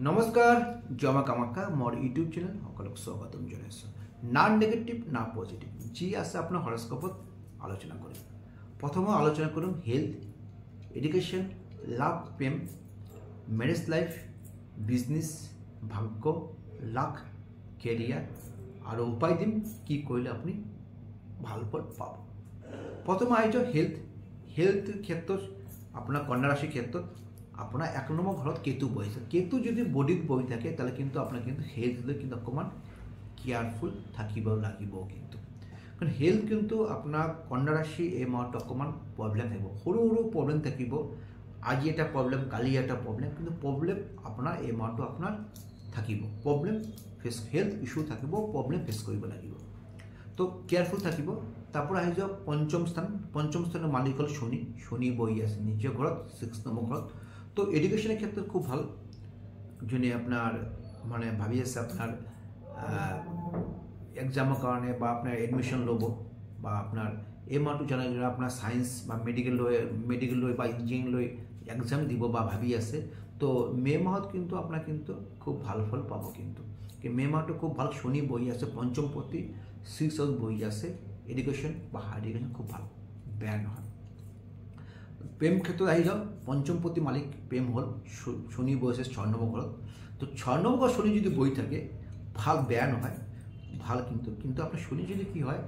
নমস্কাৰ জমা কামাখ্যা মোৰ ইউটিউব চেনেল সকলক স্বাগতম জনাইছোঁ। না নেগেটিভ না পজিটিভ যি আছে আপোনাৰ হৰস্কোপত আলোচনা কৰিম। প্ৰথমে আলোচনা কৰিম হেলথ, এডুকেশ্যন, লাভ, প্ৰেম, মেৰেজ লাইফ, বিজনেছ, ভাগ্য, লাক, কেৰিয়াৰ আৰু উপায় দিম কি কৰিলে আপুনি ভাল ফল পাব। প্ৰথমে আহিছোঁ হেলথ ক্ষেত্ৰত আপোনাৰ কন্যা ৰাশিৰ ক্ষেত্ৰত আপনার 1 নম্বর ঘরত কেতু বহিছে। কেতু যদি বডিত বহি থাকে তাহলে কিন্তু আপনার কিন্তু হেলথ লৈ কিন্তু অকমান কেয়ারফুল থাকিব লাগিব কিন্তু, কারণ হেলথ কিন্তু আপনার কন্যা রাশি এই মাহত অকমান প্রবলেম থাকিব, সৰু সৰু প্রবলেম থাকিব। আজি এটা প্রবলেম, কালি এটা প্রবলেম, কিন্তু প্রবলেম আপনার এই মাহটো আপনার থাকিব। প্রবলেম ফেস, হেলথ ইস্যু থাকিব, প্রবলেম ফেস কৰিব লাগিব। তো কেয়ারফুল থাকিব। তারপর আহি যাওক পঞ্চম স্থানের মালিক হল শনি বহি আছে নিজের ঘরত 6 নম্বর ঘরত। তো এডুকেশনের ক্ষেত্রে খুব ভালো, যিনি আপনার মানে ভাবি আছে আপনার এক্সামের কারণে বা আপনার এডমিশন লব বা আপনার এই মাহটো যারা যারা আপনার সায়েন্স বা মেডিকেল লই বা ইঞ্জিনিয়ারিং লই এক্সাম দিব বা ভাবি আছে, তো মে মাহত কিন্তু আপনার কিন্তু খুব ভালো ফল পাব। কিন্তু মে মাহটো খুব ভালো, শনি বহি আছে পঞ্চমপতি 6 হাউস বহি আছে। এডুকেশন বা হায়ার এডুকেশন খুব ভালো, বেয়া নহয়। প্রেম ক্ষেত্রে আহি যাও, পঞ্চমপতি মালিক প্রেম হল শনি বহিছে 6 নম্বর ঘরত। তো 6 নম্বর ঘর শনি যদি বহি থাকে ভাল, বেয়া নহয়, ভাল। কিন্তু আপনার শনি যদি কি হয়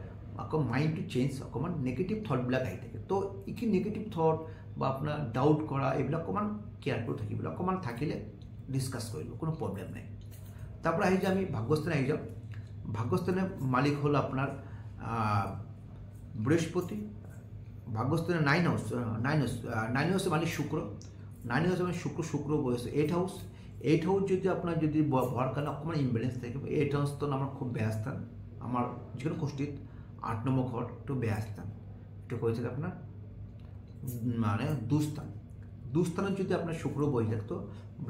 আকৌ মাইন্ড টু চেঞ্জ, অকমান নেগেটিভ থটবিলাক আহি থাকে। তো এই নেগেটিভ থট বা আপনার ডাউট করা এইবিলাক অকমান কেয়ারফুল থাকিব, অকমান থাকিলে ডিসকাস করব, কোনো প্রবলেম নাই। তারপর আহি যাও আমি ভাগ্যস্থানে আহি যাও। ভাগ্যস্থানের মালিক হল আপনার বৃহস্পতি। ভাগ্যস্থানের 9 হাউসে মানে শুক্র। 9 হাউসে মানে শুক্র বসে 8 হাউস যদি আপনার যদি হওয়ার কারণে অকমান ইমব্যালেন্স থাকে। 8 হাউস তো আমার খুব বেয়া স্থান, আমার যেকোনো কুষ্টিত 8 নম্বর ঘর একটু বেয়া স্থান, একটু হয়ে থাকে আপনার মানে দুস্থানত যদি আপনার শুক্র বহি থাকতো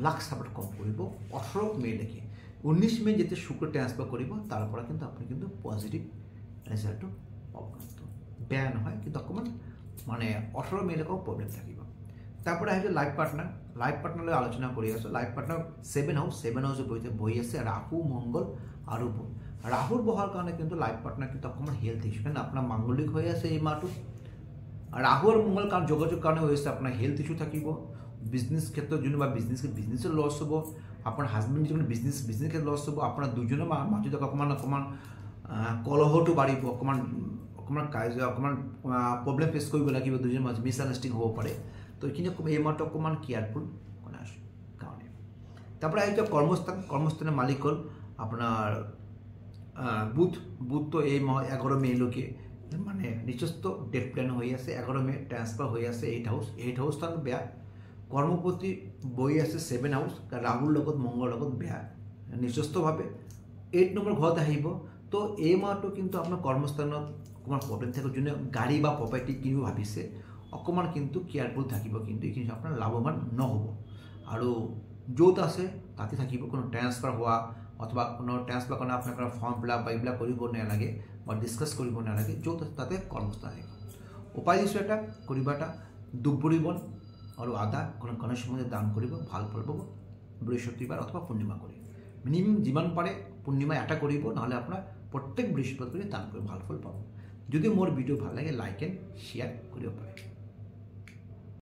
লাক সাপোর্ট কম করব। 18 মে লেখে 19 মে যেতে শুক্র ট্রান্সফার করব, তারপর কিন্তু আপনি কিন্তু পজিটিভ রেজাল্ট পাব। কিন্তু বেয়া নহয়, কিন্তু অকমান মানে 18 মে লেখাও প্রবলেম থাকিব। তারপরে আহিছে লাইফ পার্টনার আলোচনা করে আছো। লাইফ পার্টনার 7 হাউসে বহি আছে রাহু, মঙ্গল আর বুধ। রাহুর বহার কারণে কিন্তু লাইফ পার্টনার কিন্তু অকমান হেলথ ইস্যু, কারণ আপনার মাঙ্গলিক হয়ে আছে এই মাহটো। রাহু আর মঙ্গল কারণ যোগাযোগ কারণে হয়েছে আপনার হেলথ ইস্যু থাকিব। বিজনেস ক্ষেত্রের জন্য বা বিজনেসের লস হব, আপনার হাজবেন্ড যখন বিজনেস ক্ষেত্রে লস হব, আপনার দুজনের মাজত অকমান কলহটো বাড়িব, অকমান প্রবলেম ফেস কৰিব লাগিব, দুজনের মাঝে মিসআন্ডারস্ট্যান্ডিং হব পারে। তো এইখিনি এই মাহটো অকমান কেয়ারফুল কারণে। তারপরে আহি কর্মস্থানের মালিক হল আপনার বুধ। তো এই মাহ 11 মে লৈকে মানে নিজস্ব ডেট প্ল্যান হয়ে আছে। 11 মে ট্রান্সফার হয়ে আছে 8 হাউস তার বেয়া। কর্মপতি বহি আছে 7 হাউস, রাহুর লগত মঙ্গল লগত বেয়া নিজস্বভাবে। 8 নম্বর ঘরত আহিব। তো এই মাহটো কিন্তু আপনার কর্মস্থানত অকমান প্রবলেম থাকার জন্য গাড়ি বা প্রপার্টি কিনিব ভাবিছে, অকমান কিন্তু কেয়ারফুল থাকিব, কিন্তু এইখিনি আপনার লাভবান নহব। আর য'ত আছে তাতে থাকিব, কোনো ট্রান্সফার হওয়া অথবা কোনো ট্রান্সফার কারণে আপনার ফর্ম ফিল আপ বা এইবিলাক কৰিব নালাগে বা ডিসকাস কৰিব নালাগে, য'ত আছে তাতে কৰ্মস্থান আহিব। উপায় দিছোঁ এটা, কৰিবা এটা দুবৰি বন আৰু আদা কোনো গণেশ মন্দিৰ দান কৰিব, ভাল ফল পাব। বৃহস্পতিবাৰ অথবা পূৰ্ণিমা কৰে মিনিমাম যিমান পাৰে পূৰ্ণিমা এটা কৰিব, নহলে আপনার প্রত্যেক বৃহস্পতিবার দান করে ভাল ফল পাব। যদি মোর ভিডিও ভাল লাগে লাইক এন্ড শেয়ার কৰিব পাৰে।